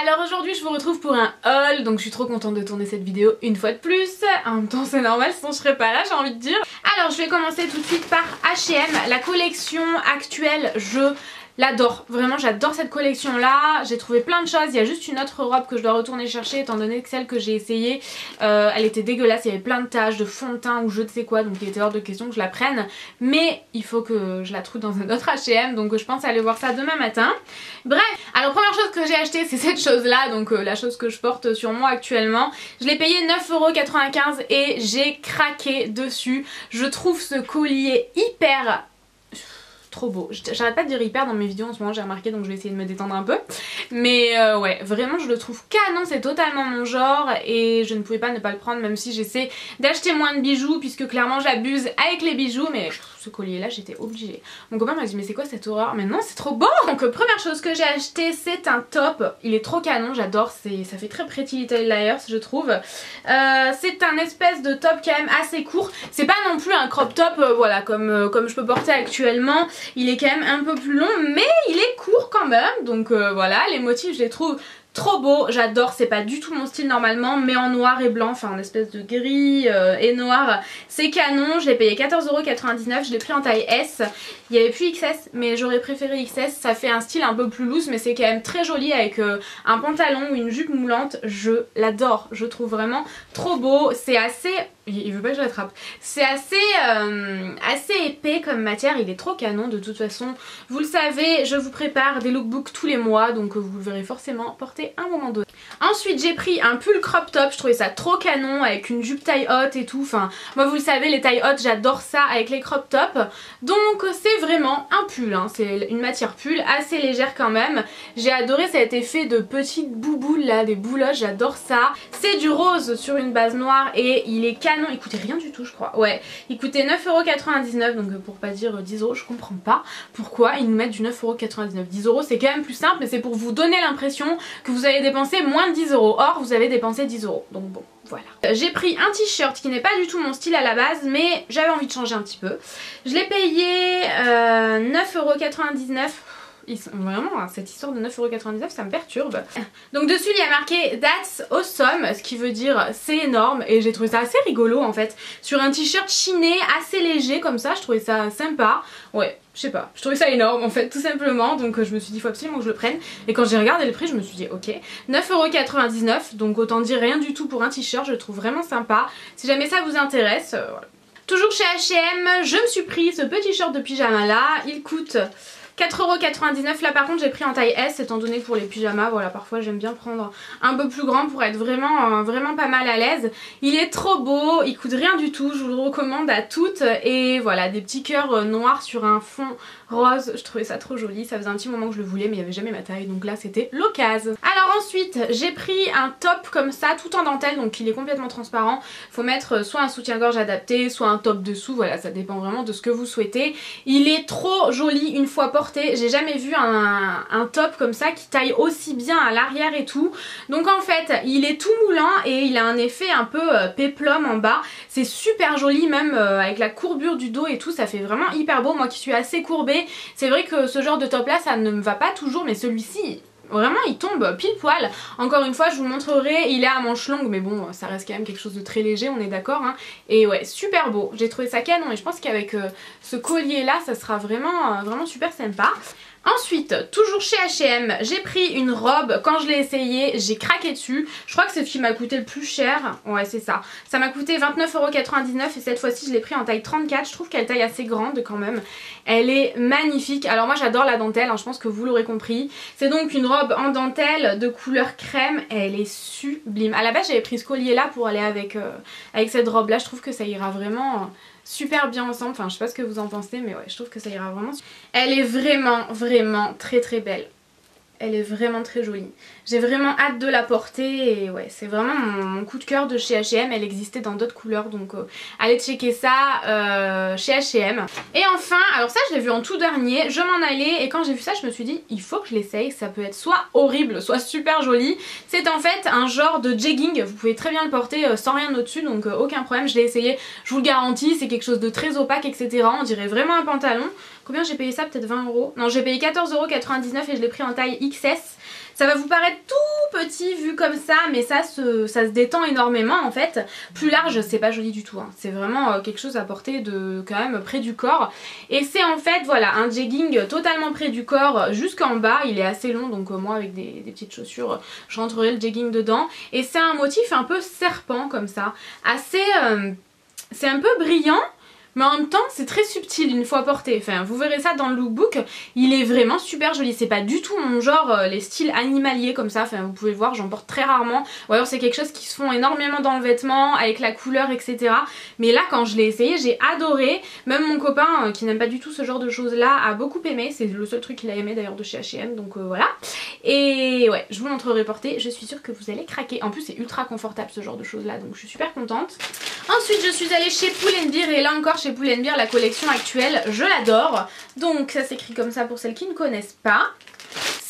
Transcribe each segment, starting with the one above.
alors aujourd'hui je vous retrouve pour un haul, donc je suis trop contente de tourner cette vidéo une fois de plus. En même temps c'est normal, sinon je serais pas là, j'ai envie de dire. Alors je vais commencer tout de suite par H&M, la collection actuelle, je l'adore, vraiment j'adore cette collection là, j'ai trouvé plein de choses, il y a juste une autre robe que je dois retourner chercher étant donné que celle que j'ai essayée elle était dégueulasse, il y avait plein de taches, de fond de teint ou je ne sais quoi, donc il était hors de question que je la prenne, mais il faut que je la trouve dans un autre H&M, donc je pense aller voir ça demain matin. Bref, alors première chose que j'ai acheté c'est cette chose là, donc la chose que je porte sur moi actuellement, je l'ai payé 9,95€ et j'ai craqué dessus. Je trouve ce collier hyper trop beau. J'arrête pas de dire hyper dans mes vidéos en ce moment, j'ai remarqué, donc je vais essayer de me détendre un peu. Mais ouais, vraiment je le trouve canon, c'est totalement mon genre et je ne pouvais pas ne pas le prendre même si j'essaie d'acheter moins de bijoux puisque clairement j'abuse avec les bijoux, mais ce collier là j'étais obligée. Mon copain m'a dit mais c'est quoi cette horreur? Mais non, c'est trop beau. Donc première chose que j'ai acheté c'est un top, il est trop canon, j'adore, ça fait très Pretty Little Liars je trouve. C'est un espèce de top quand même assez court, c'est pas non plus un crop top voilà comme je peux porter actuellement. Il est quand même un peu plus long mais il est court quand même, donc voilà, les motifs je les trouve trop beaux, j'adore, c'est pas du tout mon style normalement, mais en noir et blanc, enfin en espèce de gris et noir, c'est canon. Je l'ai payé 14,99€, je l'ai pris en taille S, il y avait plus XS mais j'aurais préféré XS, ça fait un style un peu plus loose mais c'est quand même très joli avec un pantalon ou une jupe moulante, je l'adore, je trouve vraiment trop beau, c'est assez... Il veut pas que je l'attrape. C'est assez épais comme matière, il est trop canon de toute façon. Vous le savez, je vous prépare des lookbooks tous les mois, donc vous le verrez forcément porter un moment donné. Ensuite j'ai pris un pull crop top, je trouvais ça trop canon avec une jupe taille haute et tout. Enfin, moi vous le savez, les tailles hautes j'adore ça avec les crop tops. Donc c'est vraiment un pull, hein. C'est une matière pull assez légère quand même. J'ai adoré cet effet de petites bouboules là, des bouloches, j'adore ça. C'est du rose sur une base noire et il est canon. Il coûtait rien du tout je crois, ouais, il coûtait 9,99€, donc pour pas dire 10€, je comprends pas pourquoi ils nous mettent du 9,99€. 10€ c'est quand même plus simple, mais c'est pour vous donner l'impression que vous avez dépensé moins de 10€, or vous avez dépensé 10€, donc bon voilà. J'ai pris un t-shirt qui n'est pas du tout mon style à la base mais j'avais envie de changer un petit peu. Je l'ai payé 9,99€. Vraiment, cette histoire de 9,99€ ça me perturbe. Donc dessus il y a marqué That's awesome, ce qui veut dire c'est énorme, et j'ai trouvé ça assez rigolo en fait. Sur un t-shirt chiné assez léger comme ça, je trouvais ça sympa. Ouais, je sais pas, je trouvais ça énorme en fait tout simplement, donc je me suis dit il faut absolument que je le prenne. Et quand j'ai regardé le prix je me suis dit ok, 9,99€, donc autant dire rien du tout pour un t-shirt, je le trouve vraiment sympa. Si jamais ça vous intéresse, voilà. Toujours chez H&M, je me suis pris ce petit short de pyjama là, il coûte 4,99€, là par contre j'ai pris en taille S étant donné que pour les pyjamas, voilà, parfois j'aime bien prendre un peu plus grand pour être vraiment pas mal à l'aise. Il est trop beau, il coûte rien du tout, je vous le recommande à toutes, et voilà, des petits cœurs noirs sur un fond rose, je trouvais ça trop joli, ça faisait un petit moment que je le voulais mais il n'y avait jamais ma taille, donc là c'était l'occasion. Alors ensuite j'ai pris un top comme ça, tout en dentelle, donc il est complètement transparent, faut mettre soit un soutien-gorge adapté, soit un top dessous, voilà, ça dépend vraiment de ce que vous souhaitez. Il est trop joli une fois porté, j'ai jamais vu un top comme ça qui taille aussi bien à l'arrière et tout. Donc en fait il est tout moulant et il a un effet un peu péplum en bas, c'est super joli même avec la courbure du dos et tout, ça fait vraiment hyper beau. Moi qui suis assez courbée, c'est vrai que ce genre de top là ça ne me va pas toujours, mais celui-ci vraiment il tombe pile poil. Encore une fois je vous montrerai, il est à manches longues mais bon ça reste quand même quelque chose de très léger, on est d'accord hein. Et ouais, super beau, j'ai trouvé ça canon et je pense qu'avec ce collier là ça sera vraiment super sympa. Ensuite, toujours chez H&M, j'ai pris une robe, quand je l'ai essayée, j'ai craqué dessus. Je crois que c'est ce qui m'a coûté le plus cher, ouais c'est ça. Ça m'a coûté 29,99€ et cette fois-ci je l'ai pris en taille 34, je trouve qu'elle taille assez grande quand même. Elle est magnifique, alors moi j'adore la dentelle, hein, je pense que vous l'aurez compris. C'est donc une robe en dentelle de couleur crème, elle est sublime. À la base j'avais pris ce collier là pour aller avec cette robe là, je trouve que ça ira vraiment... super bien ensemble, enfin je sais pas ce que vous en pensez mais ouais je trouve que ça ira vraiment. Elle est vraiment très belle. Elle est vraiment très jolie. J'ai vraiment hâte de la porter et ouais c'est vraiment mon coup de cœur de chez H&M. Elle existait dans d'autres couleurs donc allez checker ça chez H&M. Et enfin, alors ça je l'ai vu en tout dernier, je m'en allais et quand j'ai vu ça je me suis dit il faut que je l'essaye, ça peut être soit horrible soit super joli. C'est en fait un genre de jegging, vous pouvez très bien le porter sans rien au dessus donc aucun problème, je l'ai essayé, je vous le garantis, c'est quelque chose de très opaque etc. On dirait vraiment un pantalon. Combien j'ai payé ça? Peut-être 20€. Non, j'ai payé 14,99€ et je l'ai pris en taille XS. Ça va vous paraître tout petit vu comme ça, mais ça se détend énormément en fait. Plus large, c'est pas joli du tout, hein. C'est vraiment quelque chose à porter de quand même près du corps. Et c'est en fait voilà un jegging totalement près du corps jusqu'en bas. Il est assez long, donc moi avec des petites chaussures, je rentrerai le jegging dedans. Et c'est un motif un peu serpent comme ça, assez... c'est un peu brillant. Mais en même temps c'est très subtil une fois porté, enfin vous verrez ça dans le lookbook, il est vraiment super joli, c'est pas du tout mon genre les styles animaliers comme ça, enfin vous pouvez le voir j'en porte très rarement, ou alors c'est quelque chose qui se font énormément dans le vêtement avec la couleur etc. Mais là quand je l'ai essayé j'ai adoré, même mon copain qui n'aime pas du tout ce genre de choses là a beaucoup aimé, c'est le seul truc qu'il a aimé d'ailleurs de chez H&M donc voilà. Et ouais je vous montrerai porté, je suis sûre que vous allez craquer, en plus c'est ultra confortable ce genre de choses là donc je suis super contente. Ensuite je suis allée chez Pull&Bear et là encore chez Pull&Bear la collection actuelle je l'adore, donc ça s'écrit comme ça pour celles qui ne connaissent pas.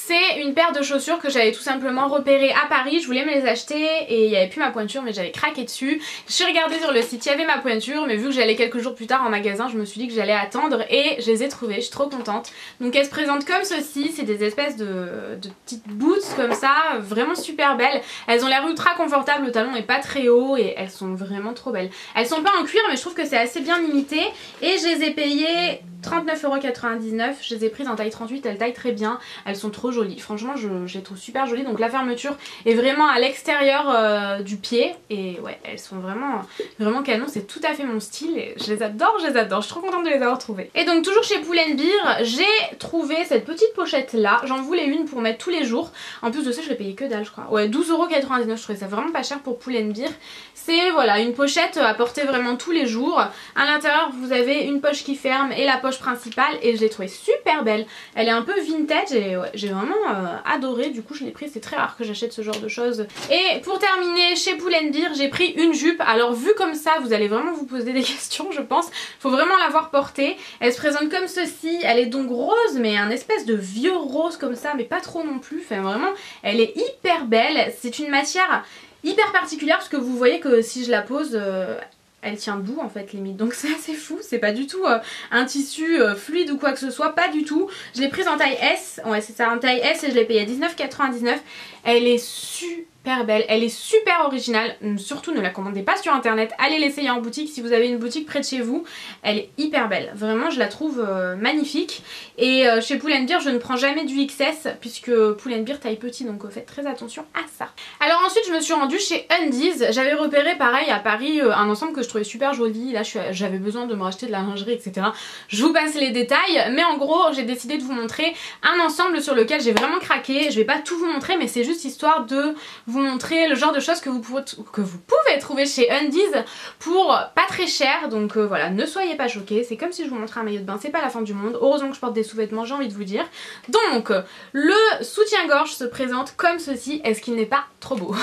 C'est une paire de chaussures que j'avais tout simplement repérées à Paris, je voulais me les acheter et il n'y avait plus ma pointure mais j'avais craqué dessus. Je suis regardée sur le site, il y avait ma pointure mais vu que j'allais quelques jours plus tard en magasin je me suis dit que j'allais attendre et je les ai trouvées, je suis trop contente. Donc elles se présentent comme ceci, c'est des espèces de petites boots comme ça, vraiment super belles. Elles ont l'air ultra confortables, le talon n'est pas très haut et elles sont vraiment trop belles. Elles sont pas en cuir mais je trouve que c'est assez bien limité et je les ai payées 39,99 €, je les ai prises en taille 38, elles taillent très bien, elles sont trop jolies, franchement je les trouve super jolies. Donc la fermeture est vraiment à l'extérieur du pied et ouais elles sont vraiment canon, c'est tout à fait mon style et je les adore, je suis trop contente de les avoir trouvées. Et donc toujours chez Pull&Bear j'ai trouvé cette petite pochette là, j'en voulais une pour mettre tous les jours, en plus de ça je l'ai payé que dalle je crois, ouais 12,99 €, je trouvais ça vraiment pas cher pour Pull&Bear. C'est voilà une pochette à porter vraiment tous les jours, à l'intérieur vous avez une poche qui ferme et la poche principale et je l'ai trouvée super belle, elle est un peu vintage et ouais, j'ai vraiment adoré, du coup je l'ai pris, c'est très rare que j'achète ce genre de choses. Et pour terminer chez Pull&Bear j'ai pris une jupe, alors vue comme ça vous allez vraiment vous poser des questions je pense, faut vraiment l'avoir portée. Elle se présente comme ceci, elle est donc rose mais un espèce de vieux rose comme ça mais pas trop non plus, enfin vraiment elle est hyper belle, c'est une matière hyper particulière parce que vous voyez que si je la pose elle tient debout en fait limite, donc c'est assez fou, c'est pas du tout un tissu fluide ou quoi que ce soit, pas du tout. Je l'ai prise en taille S, ouais c'est ça en taille S et je l'ai payée à 19,99 €. Elle est super belle, elle est super originale, surtout ne la commandez pas sur internet, allez l'essayer en boutique si vous avez une boutique près de chez vous, elle est hyper belle, vraiment je la trouve magnifique. Et chez Pull&Bear je ne prends jamais du XS puisque Pull&Bear taille petit donc faites très attention à ça. Alors ensuite je me suis rendue chez Undies, j'avais repéré pareil à Paris un ensemble que je trouvais super joli, là j'avais besoin de me racheter de la lingerie etc. Je vous passe les détails mais en gros j'ai décidé de vous montrer un ensemble sur lequel j'ai vraiment craqué, je vais pas tout vous montrer mais c'est juste histoire de vous montrer le genre de choses que vous pouvez trouver chez Undies pour pas très cher, donc voilà ne soyez pas choqués, c'est comme si je vous montrais un maillot de bain, c'est pas la fin du monde, heureusement que je porte des sous-vêtements j'ai envie de vous dire. Donc le soutien-gorge se présente comme ceci, est-ce qu'il n'est pas trop beau?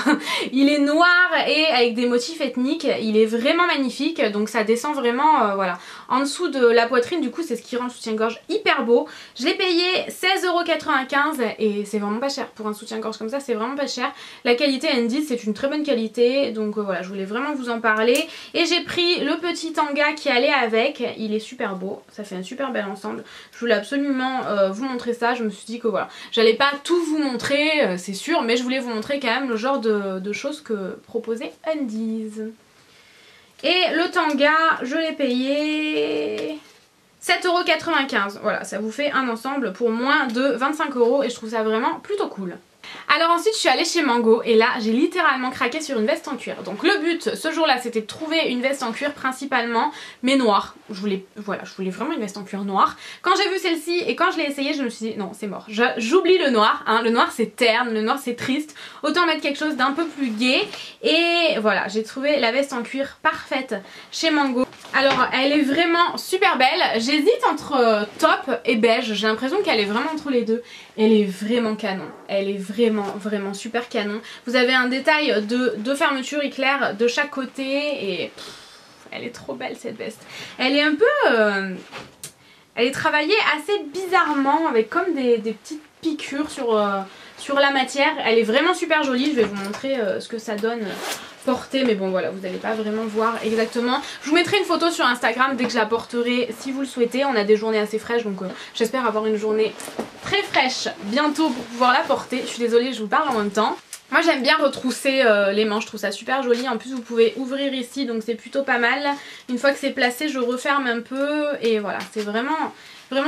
Il est noir et avec des motifs ethniques, il est vraiment magnifique, donc ça descend vraiment voilà en dessous de la poitrine, du coup c'est ce qui rend le soutien-gorge hyper beau. Je l'ai payé 16,95 € et c'est vraiment pas cher pour un soutien-gorge comme ça, c'est vraiment pas cher. La qualité Undies c'est une très bonne qualité, donc voilà je voulais vraiment vous en parler. Et j'ai pris le petit tanga qui allait avec, il est super beau, ça fait un super bel ensemble. Je voulais absolument vous montrer ça, je me suis dit que voilà j'allais pas tout vous montrer c'est sûr, mais je voulais vous montrer quand même le genre de choses que proposait Undies. Et le tanga je l'ai payé 7,95 €, voilà ça vous fait un ensemble pour moins de 25 € et je trouve ça vraiment plutôt cool. Alors ensuite je suis allée chez Mango et là j'ai littéralement craqué sur une veste en cuir. Donc le but ce jour là c'était de trouver une veste en cuir principalement mais noire. Je voulais vraiment une veste en cuir noire. Quand j'ai vu celle-ci et quand je l'ai essayée je me suis dit non c'est mort, j'oublie le noir, hein. Le noir c'est terne, le noir c'est triste, autant mettre quelque chose d'un peu plus gai. Et voilà j'ai trouvé la veste en cuir parfaite chez Mango. Alors elle est vraiment super belle, j'hésite entre top et beige, j'ai l'impression qu'elle est vraiment entre les deux. Elle est vraiment canon, elle est vraiment super canon. Vous avez un détail de fermeture éclair de chaque côté et elle est trop belle cette veste. Elle est un peu... elle est travaillée assez bizarrement avec comme des petites piqûres sur la matière. Elle est vraiment super jolie, je vais vous montrer ce que ça donne portée, mais bon voilà vous n'allez pas vraiment voir exactement. Je vous mettrai une photo sur Instagram dès que je la porterai si vous le souhaitez. On a des journées assez fraîches donc j'espère avoir une journée très fraîche bientôt pour pouvoir la porter. Je suis désolée je vous parle en même temps. Moi j'aime bien retrousser les manches, je trouve ça super joli. En plus vous pouvez ouvrir ici donc c'est plutôt pas mal. Une fois que c'est placé je referme un peu et voilà, c'est vraiment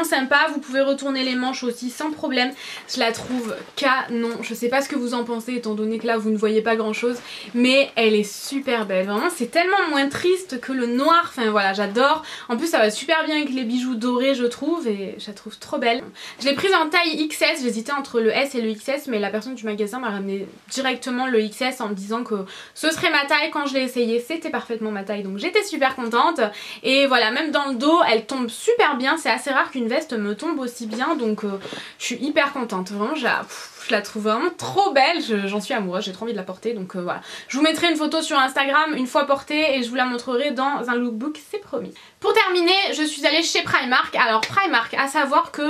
sympa. Vous pouvez retourner les manches aussi sans problème. Je la trouve canon. Je sais pas ce que vous en pensez étant donné que là vous ne voyez pas grand chose, mais elle est super belle. Vraiment c'est tellement moins triste que le noir. Enfin voilà, j'adore. En plus ça va super bien avec les bijoux dorés je trouve et je la trouve trop belle. Je l'ai prise en taille XS. J'hésitais entre le S et le XS mais la personne du magasin m'a ramené directement le XS en me disant que ce serait ma taille. Quand je l'ai essayé c'était parfaitement ma taille donc j'étais super contente. Et voilà, même dans le dos elle tombe super bien. C'est assez rare qu'une veste me tombe aussi bien donc je suis hyper contente. Vraiment je la trouve vraiment trop belle, j'en suis amoureuse, j'ai trop envie de la porter donc voilà. Je vous mettrai une photo sur Instagram une fois portée et je vous la montrerai dans un lookbook, c'est promis. Pour terminer, je suis allée chez Primark. Alors Primark, à savoir que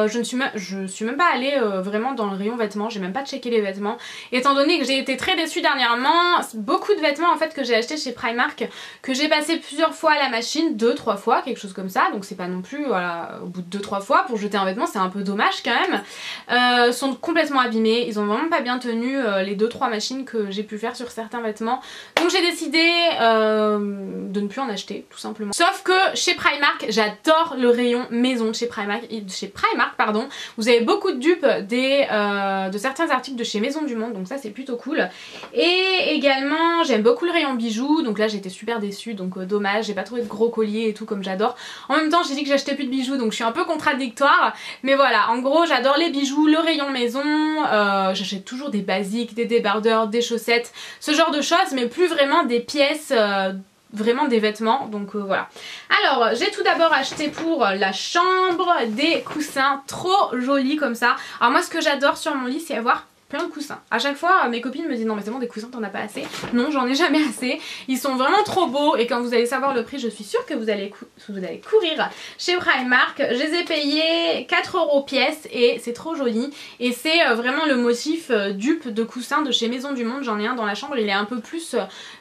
je suis même pas allée vraiment dans le rayon vêtements, j'ai même pas checké les vêtements étant donné que j'ai été très déçue dernièrement. Beaucoup de vêtements en fait que j'ai acheté chez Primark, que j'ai passé plusieurs fois à la machine, 2-3 fois, quelque chose comme ça, donc c'est pas non plus voilà, au bout de 2-3 fois pour jeter un vêtement c'est un peu dommage quand même. Sont complètement abîmés, ils ont vraiment pas bien tenu les 2-3 machines que j'ai pu faire sur certains vêtements, donc j'ai décidé de ne plus en acheter tout simplement. Sauf que chez Primark, j'adore le rayon maison de chez Primark, pardon. Vous avez beaucoup de dupes de certains articles de chez Maison du Monde, donc ça c'est plutôt cool. Et également j'aime beaucoup le rayon bijoux, donc là j'étais super déçue, donc dommage, j'ai pas trouvé de gros colliers et tout comme j'adore. En même temps j'ai dit que j'achetais plus de bijoux donc je suis un peu contradictoire, mais voilà, en gros j'adore les bijoux, le rayon maison, j'achète toujours des basiques, des débardeurs, des chaussettes, ce genre de choses, mais plus vraiment des pièces vraiment des vêtements donc voilà. Alors j'ai tout d'abord acheté pour la chambre des coussins trop jolis comme ça. Alors moi ce que j'adore sur mon lit c'est avoir plein de coussins. À chaque fois mes copines me disent non mais c'est bon des coussins t'en as pas assez. Non j'en ai jamais assez. Ils sont vraiment trop beaux et quand vous allez savoir le prix je suis sûre que vous allez courir chez Primark. Je les ai payés 4 € pièce et c'est trop joli. Et c'est vraiment le motif dupe de coussin de chez Maison du Monde. J'en ai un dans la chambre, il est un peu plus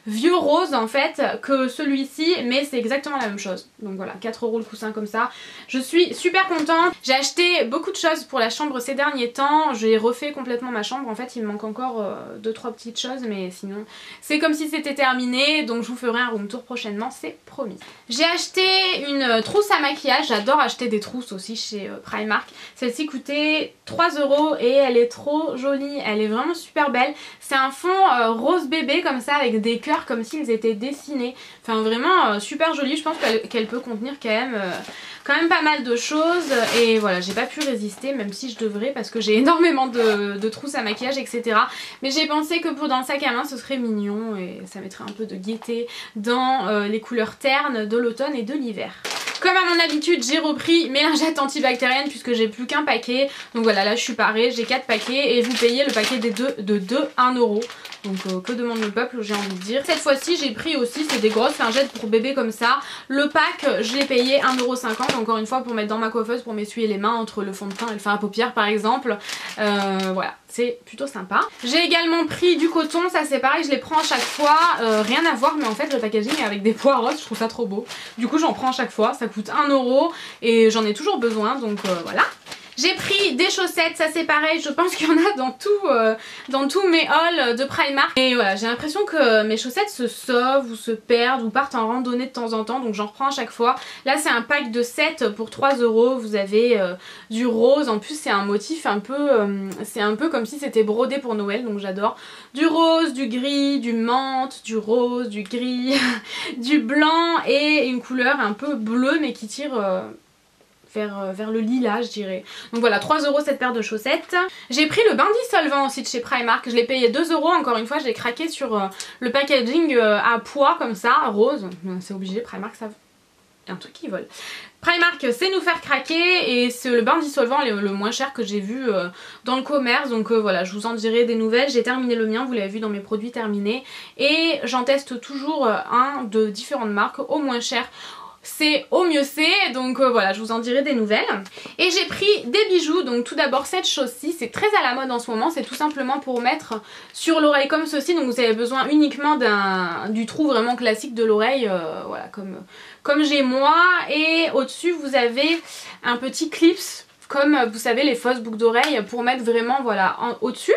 vieux rose en fait que celui-ci mais c'est exactement la même chose. Donc voilà 4 € le coussin comme ça. Je suis super contente. J'ai acheté beaucoup de choses pour la chambre ces derniers temps. J'ai refait complètement ma chambre. En fait il me manque encore 2-3 petites choses mais sinon c'est comme si c'était terminé donc je vous ferai un room tour prochainement, c'est promis. J'ai acheté une trousse à maquillage, j'adore acheter des trousses aussi chez Primark. Celle-ci coûtait 3 € et elle est trop jolie, elle est vraiment super belle. C'est un fond rose bébé comme ça avec des cœurs comme s'ils étaient dessinés. Enfin vraiment super jolie, je pense qu'elle peut contenir quand même pas mal de choses et voilà j'ai pas pu résister même si je devrais parce que j'ai énormément de trousses à maquillage etc. Mais j'ai pensé que pour dans le sac à main ce serait mignon et ça mettrait un peu de gaieté dans les couleurs ternes de l'automne et de l'hiver. Comme à mon habitude j'ai repris mes lingettes antibactériennes puisque j'ai plus qu'un paquet. Donc voilà là je suis parée, j'ai 4 paquets et vous payez le paquet des deux de 1 €. Donc que demande le peuple j'ai envie de dire. Cette fois-ci j'ai pris aussi, c'est des grosses lingettes pour bébé comme ça. Le pack je l'ai payé 1,50 € encore une fois pour mettre dans ma coiffeuse pour m'essuyer les mains entre le fond de teint et le fard à paupières par exemple. Voilà c'est plutôt sympa. J'ai également pris du coton, ça c'est pareil je les prends à chaque fois. Rien à voir mais en fait le packaging est avec des pois roses, je trouve ça trop beau. Du coup j'en prends à chaque fois, ça coûte 1 € et j'en ai toujours besoin donc voilà. J'ai pris des chaussettes, ça c'est pareil, je pense qu'il y en a dans tous mes hauls de Primark. Et voilà, j'ai l'impression que mes chaussettes se sauvent ou se perdent ou partent en randonnée de temps en temps, donc j'en reprends à chaque fois. Là c'est un pack de 7 pour 3 €, vous avez du rose, en plus c'est un motif un peu, c'est un peu comme si c'était brodé pour Noël, donc j'adore. Du rose, du gris, du menthe, du rose, du gris, du blanc et une couleur un peu bleue mais qui tire... vers le lilas je dirais. Donc voilà 3 € cette paire de chaussettes. J'ai pris le bain dissolvant aussi de chez Primark, je l'ai payé 2 € encore une fois, j'ai craqué sur le packaging à pois comme ça, rose, c'est obligé Primark ça... un truc qui vole. Primark sait nous faire craquer et c'est le bain dissolvant le moins cher que j'ai vu dans le commerce donc voilà je vous en dirai des nouvelles. J'ai terminé le mien, vous l'avez vu dans mes produits terminés et j'en teste toujours un de différentes marques au moins cher. C'est au mieux c'est, donc voilà je vous en dirai des nouvelles. Et j'ai pris des bijoux, donc tout d'abord cette chose-ci, c'est très à la mode en ce moment, c'est tout simplement pour mettre sur l'oreille comme ceci, donc vous avez besoin uniquement du trou vraiment classique de l'oreille, voilà comme j'ai moi, et au-dessus vous avez un petit clips, comme vous savez les fausses boucles d'oreilles pour mettre vraiment voilà au-dessus.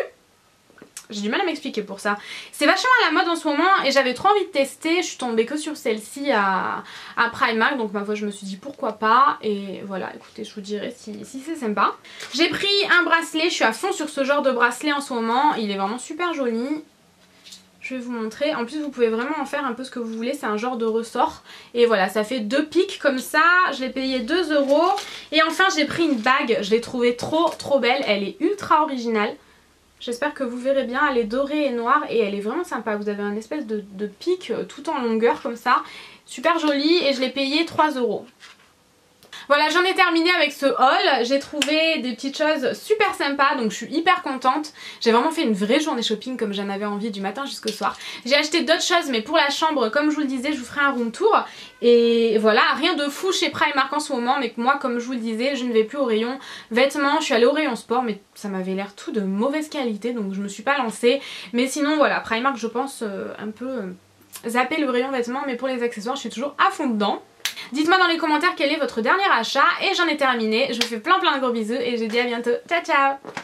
J'ai du mal à m'expliquer pour ça. C'est vachement à la mode en ce moment et j'avais trop envie de tester. Je suis tombée que sur celle-ci à Primark, donc ma foi je me suis dit pourquoi pas. Et voilà, écoutez, je vous dirai si c'est sympa. J'ai pris un bracelet, je suis à fond sur ce genre de bracelet en ce moment. Il est vraiment super joli. Je vais vous montrer. En plus vous pouvez vraiment en faire un peu ce que vous voulez. C'est un genre de ressort. Et voilà, ça fait 2 pics comme ça. Je l'ai payé 2 €. Et enfin j'ai pris une bague. Je l'ai trouvée trop belle. Elle est ultra originale. J'espère que vous verrez bien. Elle est dorée et noire. Et elle est vraiment sympa. Vous avez un espèce de pic tout en longueur comme ça. Super jolie. Et je l'ai payé 3 €. Voilà, j'en ai terminé avec ce haul. J'ai trouvé des petites choses super sympas, donc je suis hyper contente. J'ai vraiment fait une vraie journée shopping comme j'en avais envie du matin jusqu'au soir. J'ai acheté d'autres choses, mais pour la chambre, comme je vous le disais, je vous ferai un room tour. Et voilà, rien de fou chez Primark en ce moment, mais moi, comme je vous le disais, je ne vais plus au rayon vêtements. Je suis allée au rayon sport, mais ça m'avait l'air tout de mauvaise qualité, donc je me suis pas lancée. Mais sinon, voilà, Primark, je pense un peu zapper le rayon vêtements, mais pour les accessoires, je suis toujours à fond dedans. Dites-moi dans les commentaires quel est votre dernier achat et j'en ai terminé. Je vous fais plein de gros bisous et je vous dis à bientôt. Ciao ciao.